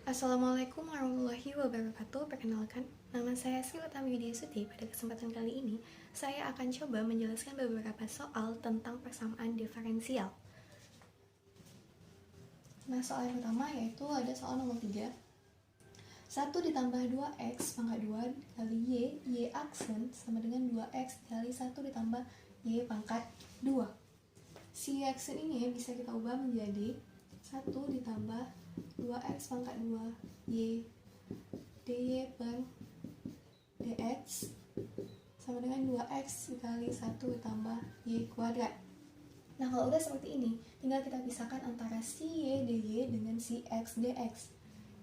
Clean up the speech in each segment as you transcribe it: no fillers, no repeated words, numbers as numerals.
Assalamualaikum warahmatullahi wabarakatuh. Perkenalkan, nama saya Sri Utami Widiasuti. Pada kesempatan kali ini, saya akan coba menjelaskan beberapa soal tentang persamaan diferensial. Nah, soal yang pertama yaitu ada soal nomor 3. 1 ditambah 2x pangkat 2 dikali y aksen sama dengan 2x dikali 1 ditambah y pangkat 2. Si aksen ini bisa kita ubah menjadi 1 ditambah 2x pangkat 2 y dy per dx sama dengan 2x dikali 1 ditambah y kuadrat. Nah, kalau udah seperti ini, tinggal kita pisahkan antara si y dy dengan si x dx,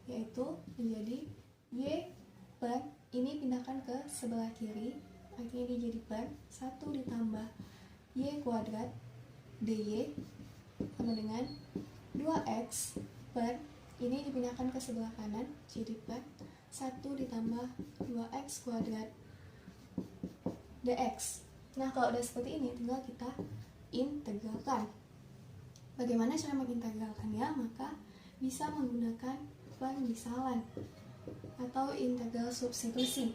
yaitu menjadi y per, ini pindahkan ke sebelah kiri, artinya dia jadi per 1 ditambah y kuadrat dy sama dengan 2x per, ini dipindahkan ke sebelah kanan, jadi per 1 ditambah 2x kuadrat dx. Nah, kalau udah seperti ini, tinggal kita integralkan. Bagaimana cara mengintegralkannya? Maka bisa menggunakan pemisalan atau integral substitusi.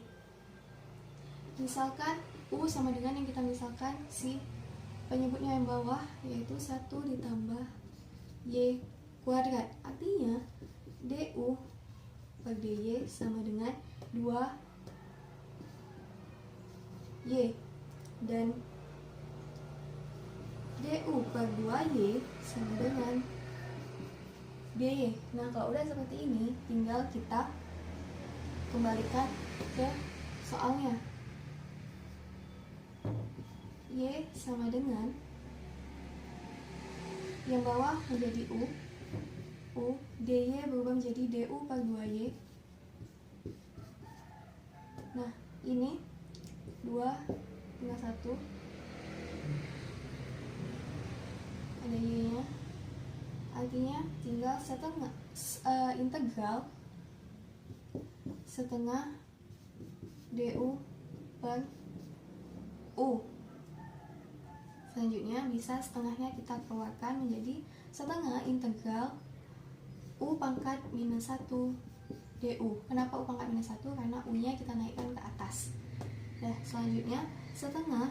Misalkan U sama dengan yang kita misalkan si penyebutnya yang bawah, yaitu 1 ditambah y kuadrat. Artinya du per dy sama dengan 2y, dan du per 2y sama dengan dy. Nah, kalau udah seperti ini, tinggal kita kembalikan ke soalnya. Y sama dengan yang bawah menjadi u dy berubah menjadi du per 2y. Nah, ini 2 tinggal 1, ada y nya, artinya tinggal setengah integral setengah du per u. Selanjutnya bisa setengahnya kita keluarkan menjadi setengah integral u pangkat minus 1 du. Kenapa u pangkat minus 1? Karena u nya kita naikkan ke atas. Nah, selanjutnya setengah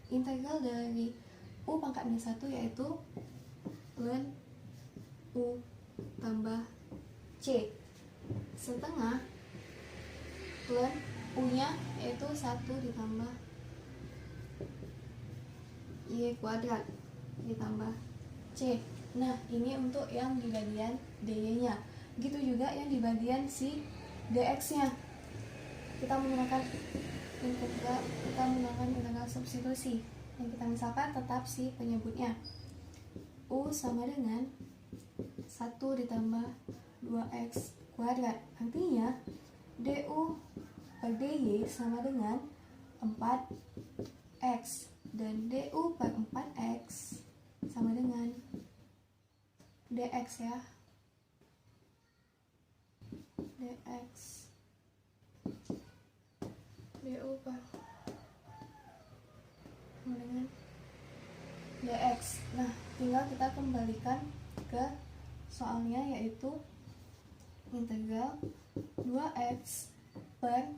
integral dari u pangkat minus 1 yaitu ln u tambah c, setengah ln u nya yaitu 1 ditambah y kuadrat ditambah c. Nah, ini untuk yang di bagian dy nya. Begitu juga yang di bagian si dx nya. Kita menggunakan integral substitusi, yang kita misalkan tetap si penyebutnya. U sama dengan 1 ditambah 2x kuadrat. Artinya du per dy sama dengan 4x, dan du per 4x sama dengan dx ya, dx du per sama dengan dx. Nah, tinggal kita kembalikan ke soalnya, yaitu integral 2x per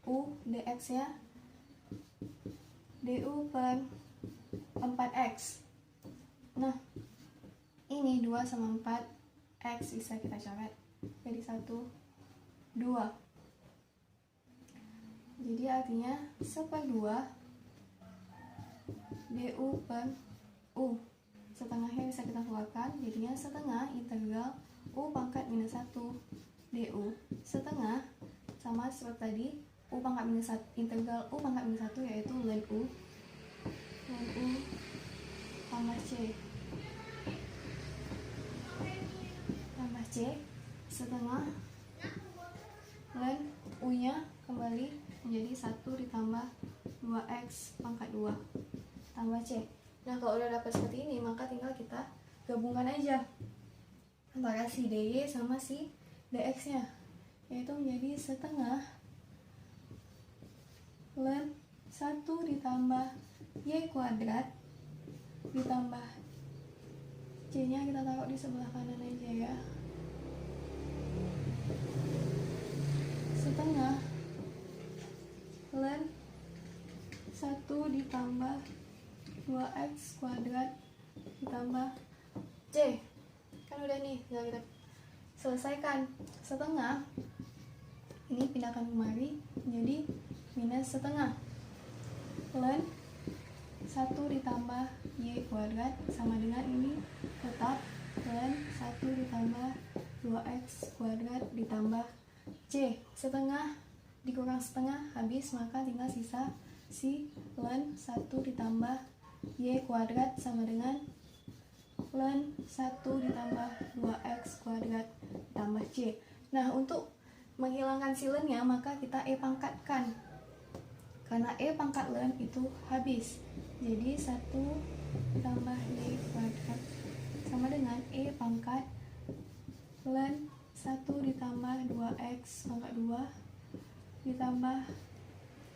u dx nya du per 4x. Nah, ini 2 sama 4x bisa kita coret jadi 1, 2. Jadi artinya 1/2 du per u. Setengahnya bisa kita keluarkan, jadinya setengah integral u pangkat minus 1 du. Setengah sama seperti tadi, u pangkat minus 1, integral u pangkat minus 1 yaitu ln u tambah c setengah ln u nya kembali menjadi 1 ditambah 2x pangkat 2 tambah c. Nah, kalau udah dapat seperti ini, maka tinggal kita gabungkan aja antara si dy sama si dx nya, yaitu menjadi setengah ln 1 ditambah y kuadrat ditambah c nya kita taruh di sebelah kanan aja ya, 2x kuadrat ditambah C. Kan udah nih, tinggal kita selesaikan. Setengah ini pindahkan kemari jadi minus setengah, ln 1 ditambah y kuadrat sama dengan ini tetap ln 1 ditambah 2x kuadrat ditambah C. Setengah dikurang setengah habis, maka tinggal sisa si ln 1 ditambah y kuadrat sama dengan ln 1 ditambah 2x kuadrat ditambah C. Nah, untuk menghilangkan si ln-nya maka kita pangkatkan, karena pangkat ln itu habis. Jadi 1 ditambah y kuadrat sama dengan pangkat ln 1 ditambah 2x pangkat 2 ditambah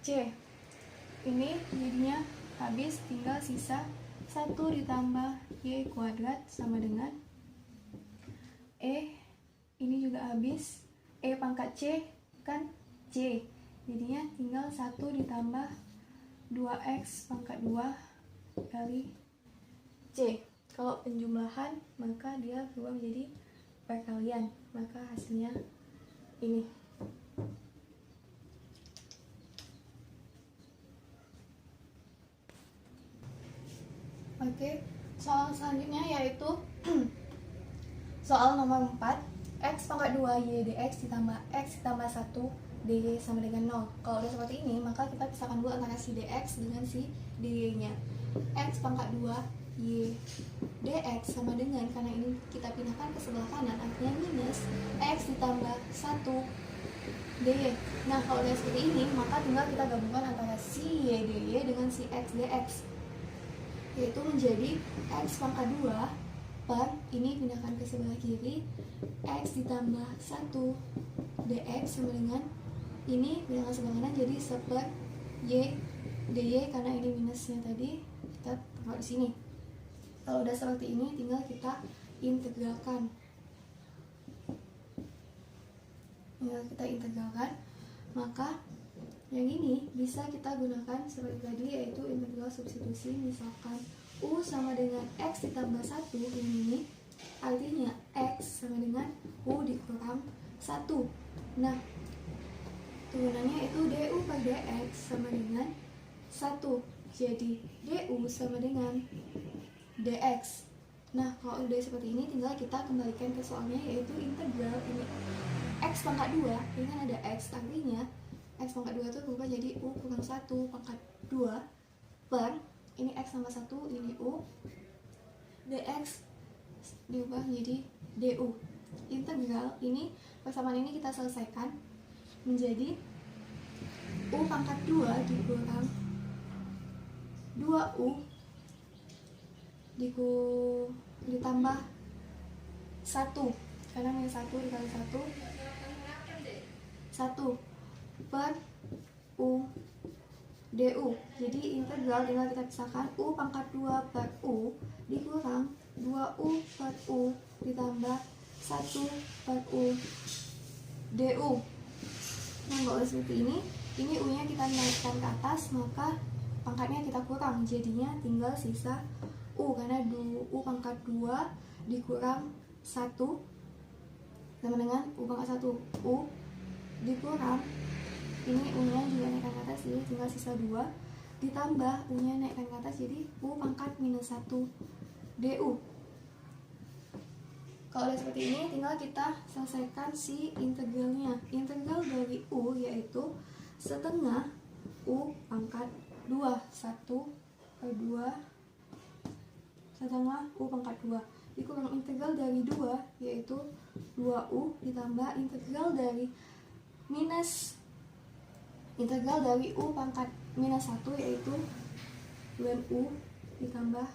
C. Ini jadinya habis, tinggal sisa 1 ditambah y kuadrat sama dengan ini juga habis, pangkat C kan C, jadinya tinggal 1 ditambah 2x pangkat 2 kali C. Kalau penjumlahan maka dia berubah menjadi perkalian, maka hasilnya ini. Oke, soal selanjutnya yaitu soal nomor 4, x pangkat 2 y dx ditambah x ditambah 1 dy sama dengan 0. Kalau udah seperti ini, maka kita pisahkan dulu antara si dx dengan si dy nya. X pangkat 2 y dx sama dengan, karena ini kita pindahkan ke sebelah kanan, artinya minus x ditambah 1 dy. Nah, kalau udah seperti ini, maka tinggal kita gabungkan antara si y dy dengan si x dx, yaitu menjadi x pangkat 2 per, ini pindahkan ke sebelah kiri, x ditambah 1 dx sama dengan ini pindahkan sebelah kanan jadi seper y dy, karena ini minusnya tadi kita taruh di sini. Kalau udah seperti ini tinggal kita integralkan. Maka yang ini bisa kita gunakan seperti tadi, yaitu integral substitusi. Misalkan U sama dengan X ditambah 1, ini artinya X sama dengan U dikurang 1. Nah, turunannya itu DU per DX sama dengan 1. Jadi DU sama dengan DX. Nah, kalau udah seperti ini tinggal kita kembalikan ke soalnya, yaitu integral ini X pangkat 2, ini kan ada X, artinya X pangkat 2 itu berubah jadi U kurang 1 pangkat 2 per, ini X tambah 1, ini U, dx diubah menjadi du. Integral ini, persamaan ini kita selesaikan menjadi U pangkat 2 dikurang 2U ditambah 1, karena minus 1 dikali 1 per U du. Jadi integral tinggal kita pisahkan U pangkat 2 per U dikurang 2U per U ditambah 1 per U du. Nah, kalau seperti ini U nya kita naikkan ke atas, maka pangkatnya kita kurang, jadinya tinggal sisa U, karena U pangkat 2 dikurang 1 sama dengan U pangkat 1, U dikurang, ini U nya juga naikkan ke atas, jadi tinggal sisa 2 ditambah U nya naikkan ke atas, jadi U pangkat minus 1 du. Kalau udah seperti ini tinggal kita selesaikan si integralnya. Integral dari U yaitu setengah U pangkat 2, 1 per 2 setengah U pangkat 2 dikurang integral dari 2 yaitu 2U ditambah integral dari minus integral dari U pangkat minus 1 yaitu ln U ditambah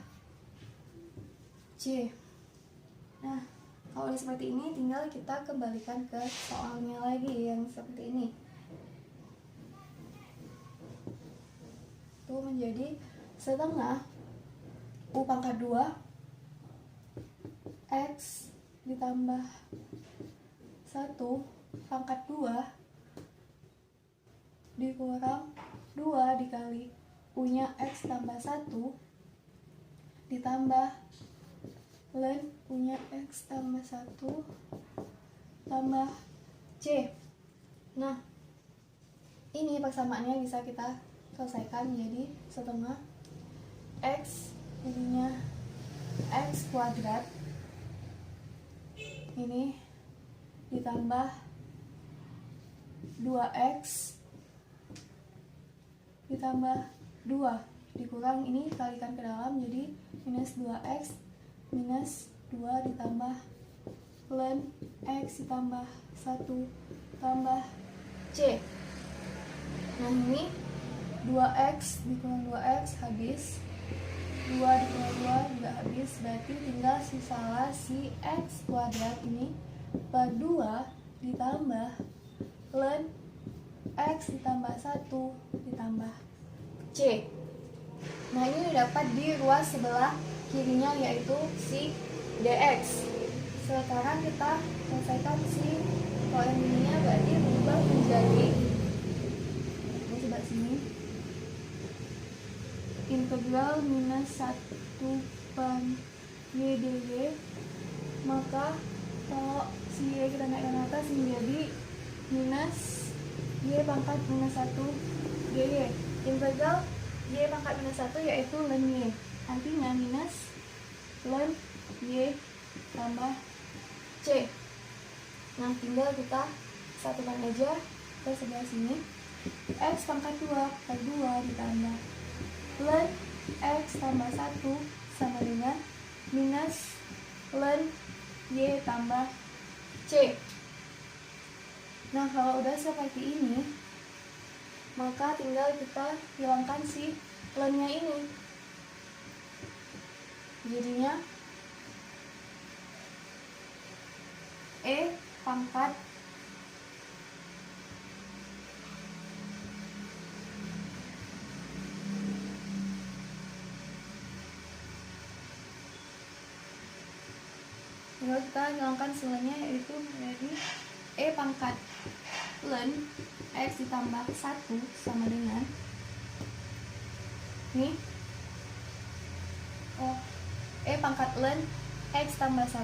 C. Nah, kalau seperti ini tinggal kita kembalikan ke soalnya lagi yang seperti ini. Itu menjadi setengah U pangkat 2 X ditambah 1 pangkat 2 dikurang 2 dikali U nya X tambah 1 ditambah ln punya X tambah 1 tambah C. Nah, ini persamaannya bisa kita selesaikan jadi setengah X jadinya X kuadrat ini ditambah 2X ditambah 2 dikurang ini dikalikan ke dalam jadi minus 2X minus 2 ditambah ln X ditambah 1 tambah C. Nah, ini 2X dikurang 2X habis, 2 dikurang 2 juga habis, berarti tinggal sisalah si X kuadrat ini per 2 ditambah ln X ditambah 1 ditambah C. Nah, ini dapat di ruas sebelah kirinya yaitu si DX. Sekarang kita selesaikan si koen ininya, berarti berubah menjadi ini coba sini integral minus 1 per Y dy, maka kalau si Y kita naikkan atas menjadi minus Y pangkat minus 1 dy. Integral Y pangkat minus 1 yaitu ln Y, artinya minus ln Y tambah C. Nah, tinggal kita satukan aja ke sebelah sini. X pangkat 2 per 2 ditambah ln X tambah 1 sama dengan minus ln Y tambah C. Nah, kalau udah seperti ini, maka tinggal kita hilangkan si ln-nya ini. Jadinya E pangkat tinggal kita hilangkan ln-nya yaitu menjadi E pangkat ln X ditambah 1 sama dengan ini E pangkat ln X tambah 1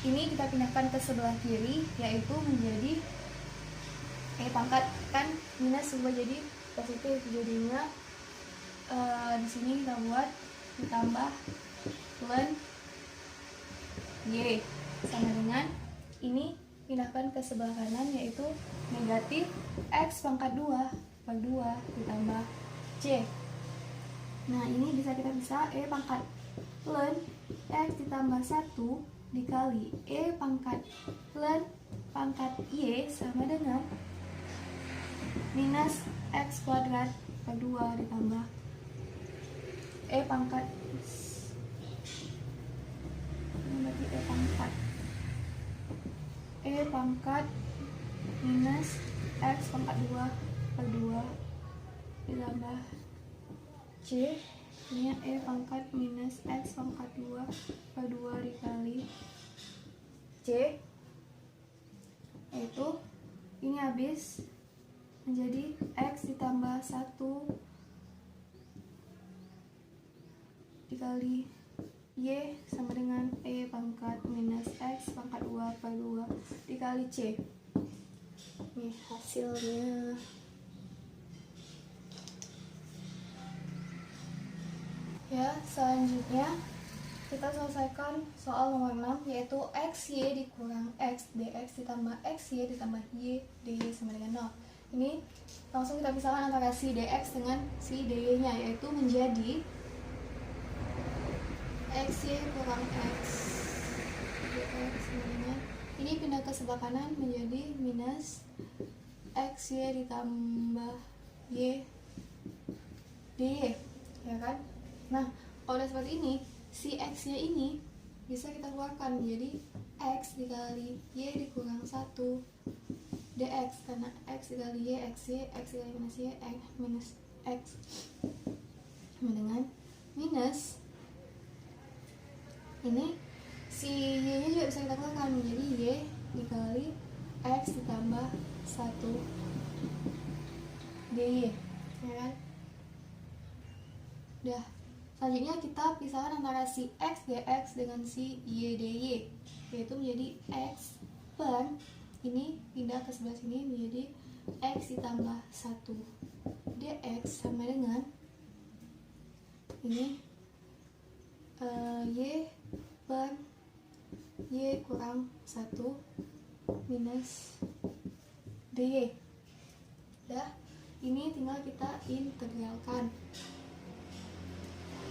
ini kita pindahkan ke sebelah kiri yaitu menjadi E pangkat kan minus semua jadi positif, jadinya di sini kita buat ditambah ln Y sama dengan ini pindahkan ke sebelah kanan yaitu negatif X pangkat 2 per 2 ditambah C. Nah, ini bisa kita bisa E pangkat ln X ditambah 1 dikali E pangkat ln pangkat Y sama dengan minus X kuadrat per 2 ditambah E pangkat ini berarti E pangkat minus X pangkat 2 per 2 ditambah C. Ini E pangkat minus X pangkat 2 per 2 dikali C, yaitu ini habis menjadi X ditambah 1 dikali Y sama dengan E pangkat minus X pangkat 2 per 2 dikali C. Ini hasilnya. Ya, selanjutnya kita selesaikan soal nomor 6 yaitu XY dikurang X dx ditambah XY ditambah Y dy sama dengan 0. Ini langsung kita pisahkan antara si dx dengan si dy nya yaitu menjadi XY kurang X dx sama dengan ini pindah ke sebelah kanan menjadi minus XY ditambah Y dy, ya kan? Nah, kalau udah seperti ini, si X nya ini bisa kita keluarkan menjadi X dikali Y dikurang 1 dx, karena X dikali Y, XY, X dikali minus Y, X minus X sama dengan minus ini si Y nya juga bisa kita keluarkan menjadi Y dikali X ditambah 1 dy, ya kan? Udah. Selanjutnya kita pisahkan antara si X dx dengan si Y dy, yaitu menjadi X per, ini pindah ke sebelah sini menjadi X ditambah 1 dx sama dengan ini Y per Y kurang 1 minus dy. Dah, ini tinggal kita integralkan,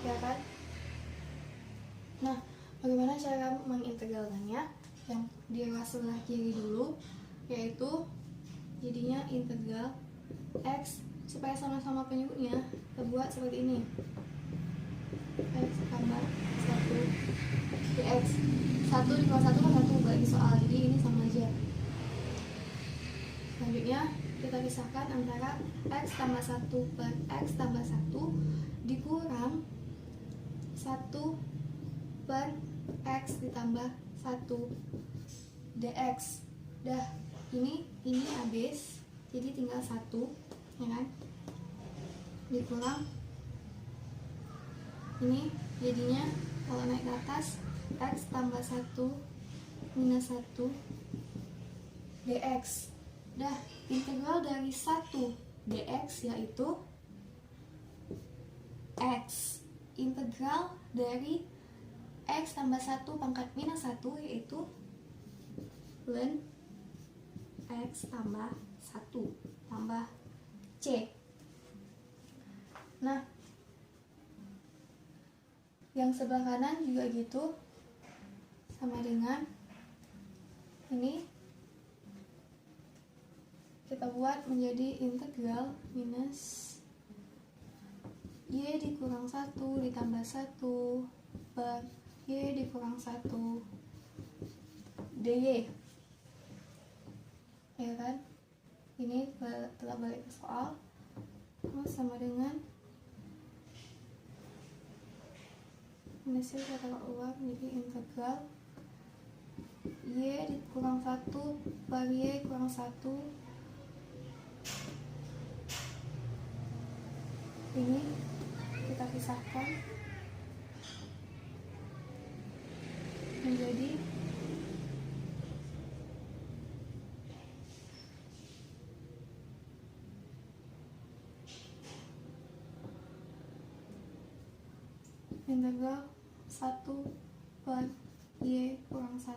ya kan? Nah, bagaimana cara mengintegralkannya? Yang di sebelah kiri dulu, yaitu jadinya integral X, supaya sama-sama penyebutnya kita buat seperti ini, X tambah 1 dx. 1 dikurangi 1 kan 1 bagi soal, jadi ini sama aja. Selanjutnya kita pisahkan antara X tambah 1 per X tambah 1 dikurang 1 per X ditambah 1 dx. Dah, ini habis, jadi tinggal 1, ya kan? Dikurang ini, jadinya kalau naik ke atas X tambah 1 minus 1 dx. Dah, integral dari 1 dx yaitu X. Integral dari X tambah 1 pangkat minus 1 yaitu ln X tambah 1 tambah C. Nah, yang sebelah kanan juga gitu, sama dengan ini kita buat menjadi integral minus Y dikurang 1 ditambah 1 per Y dikurang 1 dy, ya kan? Ini telah balik ke soal, sama dengan minusnya kita keluar menjadi integral Y dikurang 1 per Y kurang 1. Ini kita pisahkan menjadi integral 1 per Y kurang 1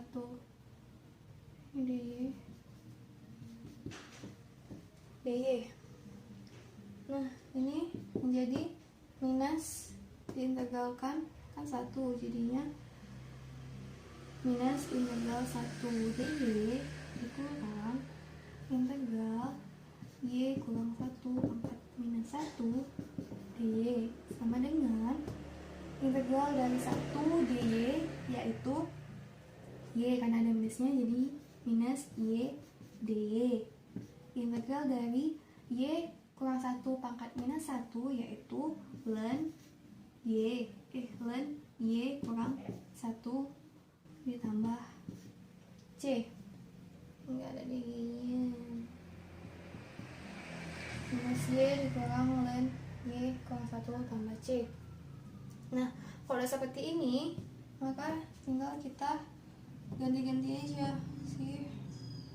dy. Nah, ini menjadi minus, diintegralkan kan 1, jadinya minus integral 1 dy dikurang integral Y kurang 1 pangkat minus 1 dy sama dengan integral dari 1 dy yaitu Y karena ada minusnya jadi minus Y dy. Integral dari Y kurang 1 pangkat minus 1 yaitu ln Y kurang 1 ditambah C. Enggak ada dingin. Minus Y dikurang ln Y kurang 1 tambah C. Nah, kalau udah seperti ini, maka tinggal kita ganti-ganti aja sih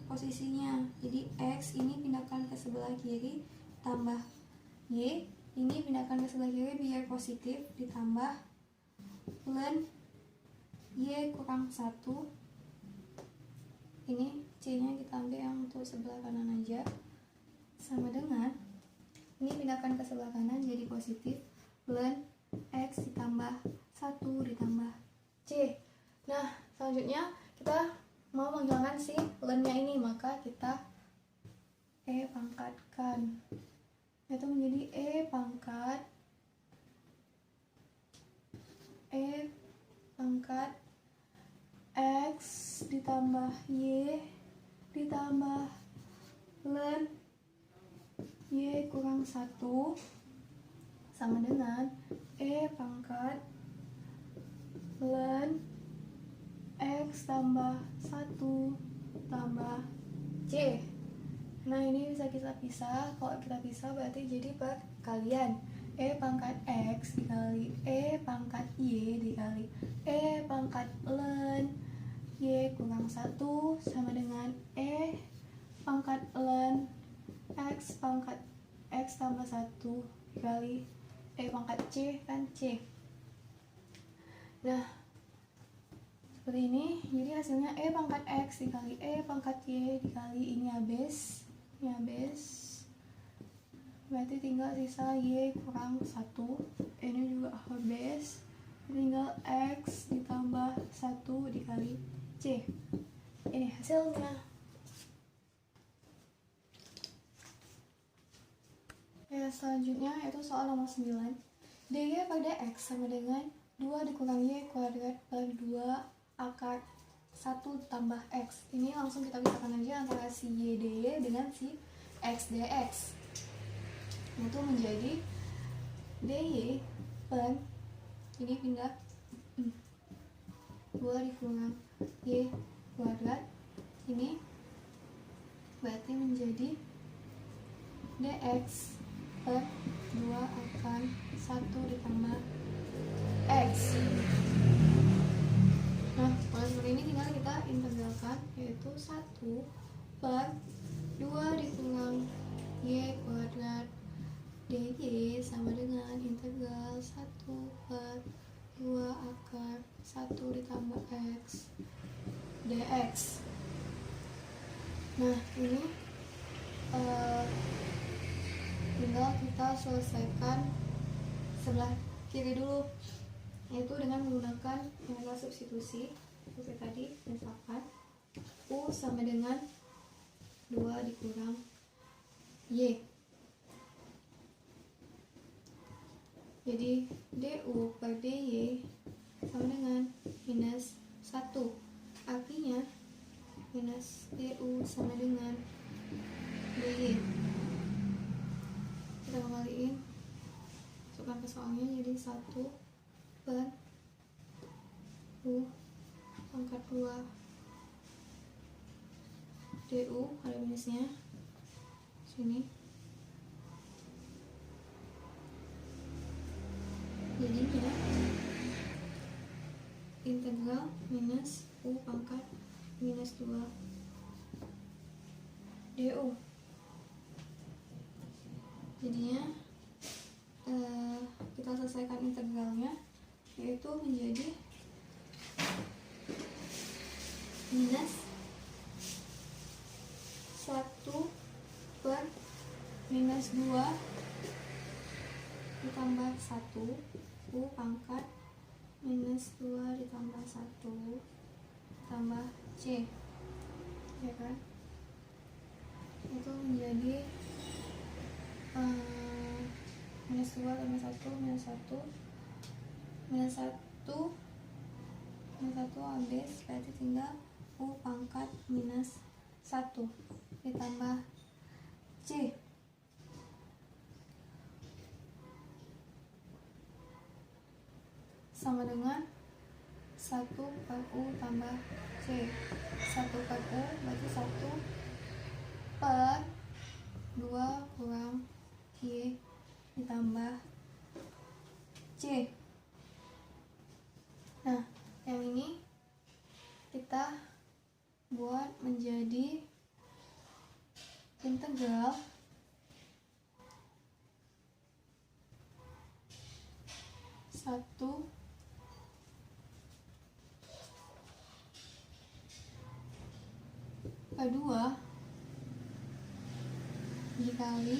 posisinya. Jadi X ini pindahkan ke sebelah kiri, tambah Y ini pindahkan ke sebelah kiri biar positif, ditambah ln Y kurang 1. Ini C nya kita ambil yang untuk sebelah kanan aja, sama dengan ini pindahkan ke sebelah kanan jadi positif, ln X ditambah 1 ditambah C. Nah, selanjutnya kita mau menghilangkan si ln-nya ini, maka kita pangkatkan, itu menjadi pangkat X ditambah Y ditambah ln Y kurang 1 sama dengan pangkat ln X tambah 1 tambah C. Nah, ini bisa kita pisah. Kalau kita pisah berarti jadi perkalian. E pangkat X dikali E pangkat Y dikali E pangkat ln Y kurang 1 sama dengan E pangkat ln X pangkat X tambah 1 dikali E pangkat C kan C. Nah, seperti ini. Jadi hasilnya E pangkat X dikali E pangkat Y dikali ini habis. Berarti tinggal sisa Y kurang 1. Ini juga habis. Tinggal X ditambah 1 dikali C. Ini hasilnya. Ya, selanjutnya itu soal nomor 9. DY pada X sama dengan 2 dikurang Y kuadrat per 2 akar 1 tambah X. Ini langsung kita pisahkan aja antara si Y DY dengan si X DX. Itu menjadi DY per ini pindah 2 dikurang Y kuadrat, ini berarti menjadi DX per 2 akan 1 ditambah X. Nah, kalau seperti ini tinggal kita integralkan, yaitu 1 per 2 dikurang Y kuadrat DY sama dengan integral 1 per 2 akar 1 ditambah X dx. Nah, ini tinggal kita selesaikan sebelah kiri dulu, yaitu dengan menggunakan formula substitusi seperti tadi. Misalkan U sama dengan 2 dikurang Y, jadi DU per DY sama dengan minus 1, artinya minus DU sama dengan DY. Kita kembaliin, masukkan ke soalnya, jadi 1 per U pangkat 2 DU, ada minusnya sini, jadinya integral minus U pangkat minus 2 DU. Jadinya kita selesaikan integralnya, yaitu menjadi minus 1 per minus 2 ditambah 1 U pangkat minus 2 ditambah 1 tambah C, ya kan? Itu menjadi minus 2 tambah 1 minus 1 minus 1 minus 1 habis, berarti tinggal U pangkat minus 1 ditambah C. Sama dengan 1 per U tambah C. 1 per U berarti 1 per 2 kurang Y ditambah C. Nah, yang ini kita buat menjadi integral 1 per 2 dikali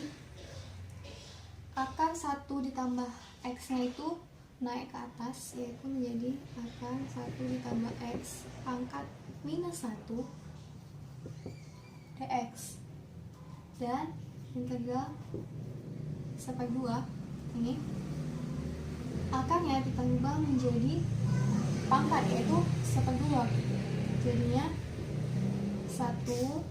akar 1 ditambah X nya itu naik ke atas, yaitu menjadi akar 1 ditambah X pangkat minus 1 dx, dan integral 1/2 ini akarnya kita ubah menjadi pangkat, yaitu 1/2, jadinya 1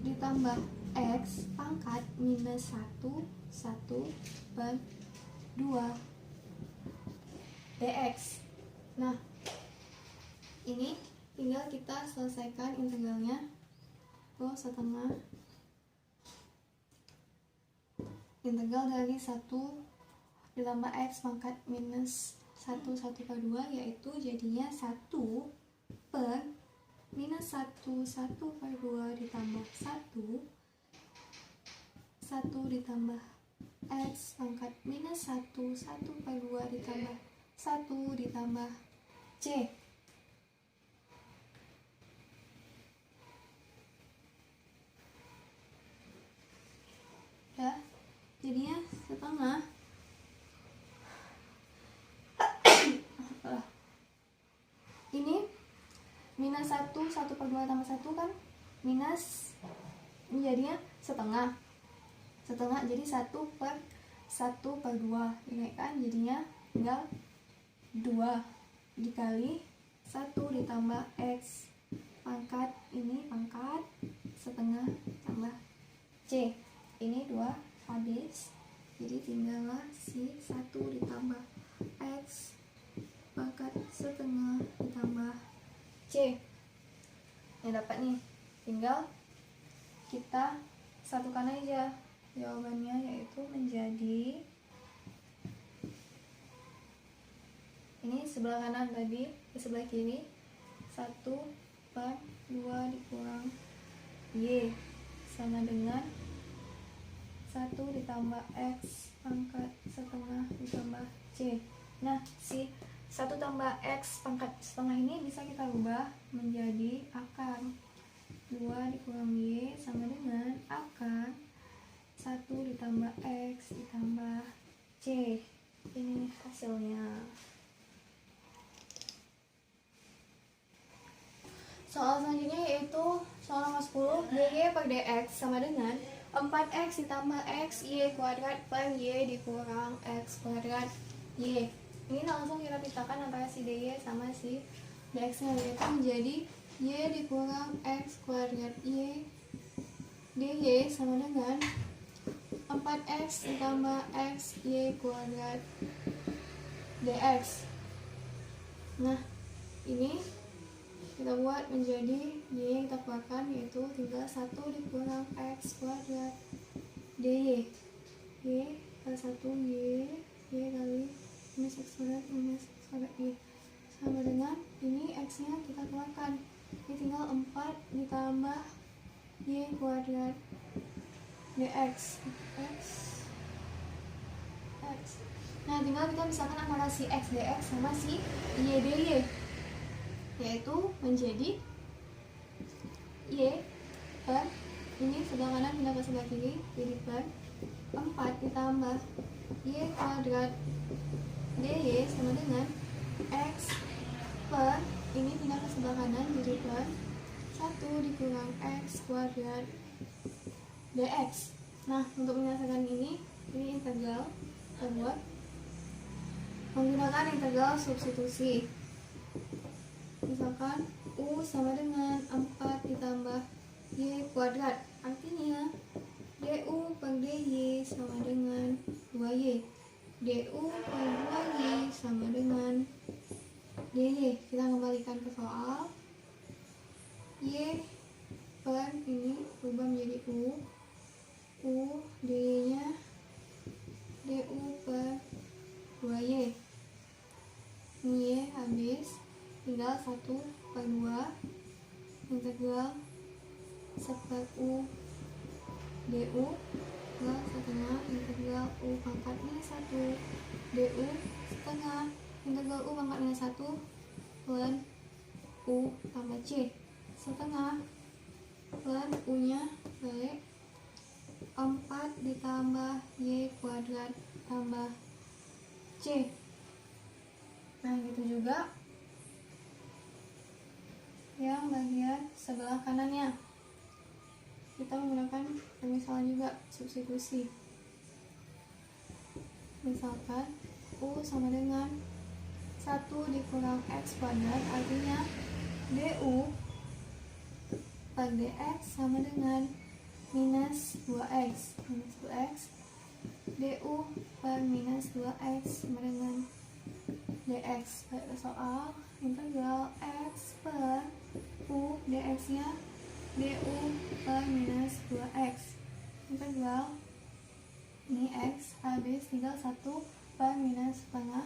ditambah X pangkat minus 1 per 2 dx. Nah, ini tinggal kita selesaikan integralnya. setengah integral dari 1 ditambah x pangkat minus 1 per 2, yaitu jadinya 1 per minus 1 per 2 ditambah 1 ditambah x pangkat minus 1 per 2 ditambah 1 ditambah c. Ya, jadinya setengah ini minus 1 per 2 tambah 1 kan minus, ini jadinya setengah, jadi 1 per 2 ini kan jadinya tinggal 2 dikali 1 ditambah x pangkat, ini pangkat setengah tambah c, ini 2 habis, jadi tinggallah si 1 ditambah x pangkat setengah ditambah c. Yang dapat nih, tinggal kita satukan aja jawabannya, yaitu menjadi ini sebelah kanan tadi ke sebelah kiri, 1 per 2 dikurang y sama dengan 1 ditambah x pangkat setengah ditambah c. Nah, si 1 tambah x pangkat setengah ini bisa kita ubah menjadi akar 2 dikurang y sama dengan akar 1 ditambah x ditambah c. Ini hasilnya. Soal selanjutnya yaitu soal nomor 10, dy per dx sama dengan 4x ditambah x y kuadrat per y dikurang x kuadrat y. Ini langsung kita pisahkan antara si dy sama si dx nya, yaitu menjadi y dikurang x kuadrat y dy sama dengan 4x ditambah x y kuadrat dx. Nah, ini kita buat menjadi y yang kita keluarkan, yaitu tinggal 1 dikurang x kuadrat dy, y kali 1 y kali minus x kuadrat y sama dengan ini x nya kita keluarkan, ini tinggal 4 ditambah y kuadrat dx x. Nah, tinggal kita misalkan antara si x dx sama si y dy, yaitu menjadi y per, ini sebelah kanan pindah ke sebelah kiri, jadi per 4 ditambah y kuadrat dy sama dengan x per, ini pindah ke sebelah kanan jadi per 1 dikurang x kuadrat dx. Nah, untuk menyelesaikan ini integral kita buat menggunakan integral substitusi. Misalkan u sama dengan 4 ditambah y kuadrat, artinya du per dy sama dengan 2y, du per 2y sama dengan dy. Kita kembalikan ke soal, y per ini berubah menjadi u dy nya du per 2y, ini y habis, tinggal 1 per 2 integral seper u du ke setengah integral u pangkat minus 1 du setengah integral u pangkat minus 1 per u tambah c setengah per u nya balik 4 ditambah y kuadrat tambah c. Nah, gitu juga yang bagian sebelah kanannya, kita menggunakan pemisahan juga, substitusi. Misalkan u sama dengan 1 dikurang x kuadrat, artinya du per dx sama dengan minus 2x du per minus 2x sama dengan dx. Pada soal integral x per u dx nya du per minus 2x, integral ini X, habis tinggal 1 per minus setengah,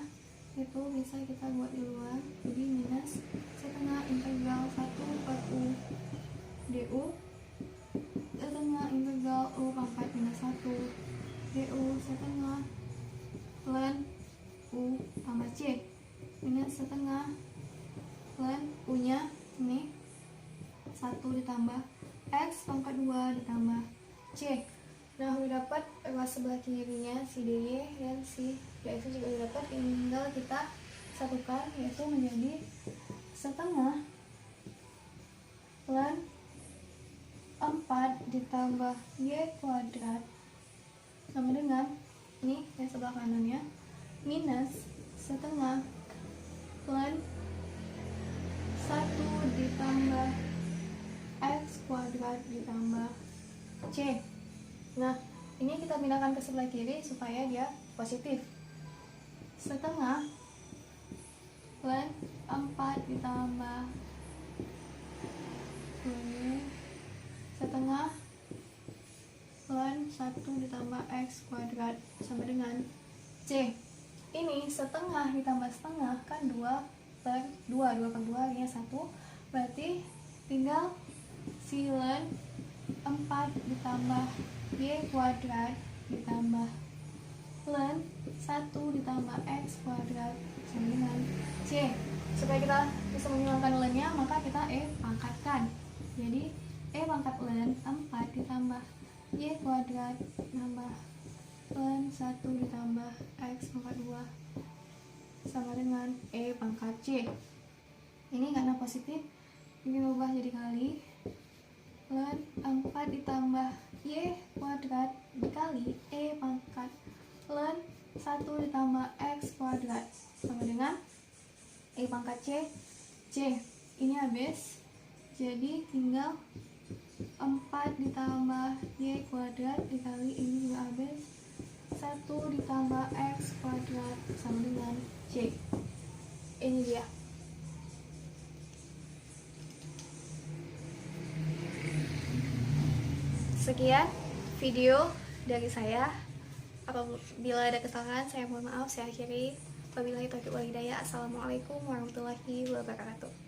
itu bisa kita buat di luar, jadi minus setengah integral 1 per U du setengah integral U pangkat minus 1 du setengah ln U tambah C minus setengah ln U nya ini 1 ditambah X pangkat 2 ditambah C. Nah, udah dapat ruas sebelah kirinya si DY dan si DX juga udah dapat, tinggal kita satukan yaitu menjadi setengah ln 4 ditambah Y kuadrat sama dengan ini yang sebelah kanannya minus setengah ln 1 ditambah X kuadrat ditambah C. Nah, ini kita pindahkan ke sebelah kiri supaya dia positif. Setengah ln 4 ditambah setengah ln 1 ditambah X kuadrat sama dengan C. Ini setengah ditambah setengah kan 2 per 2 per 2 artinya 1, berarti tinggal si ln 4 ditambah Y kuadrat ditambah ln 1 ditambah X kuadrat sama dengan C. Supaya kita bisa menghilangkan ln-nya, maka kita pangkatkan. Jadi pangkat ln 4 ditambah Y kuadrat tambah ln 1 ditambah X pangkat 2 sama dengan pangkat C. Ini karena positif, ini ubah jadi kali ln 4 ditambah Y kuadrat dikali pangkat ln 1 ditambah X kuadrat sama dengan pangkat C. Ini habis, jadi tinggal 4 ditambah Y kuadrat dikali ini juga habis 1 ditambah X kuadrat sama dengan C. Ini dia. Sekian video dari saya. Apabila ada kesalahan, saya mohon maaf. Saya akhiri. Wabillahi taufiq wal hidayah. Assalamualaikum warahmatullahi wabarakatuh.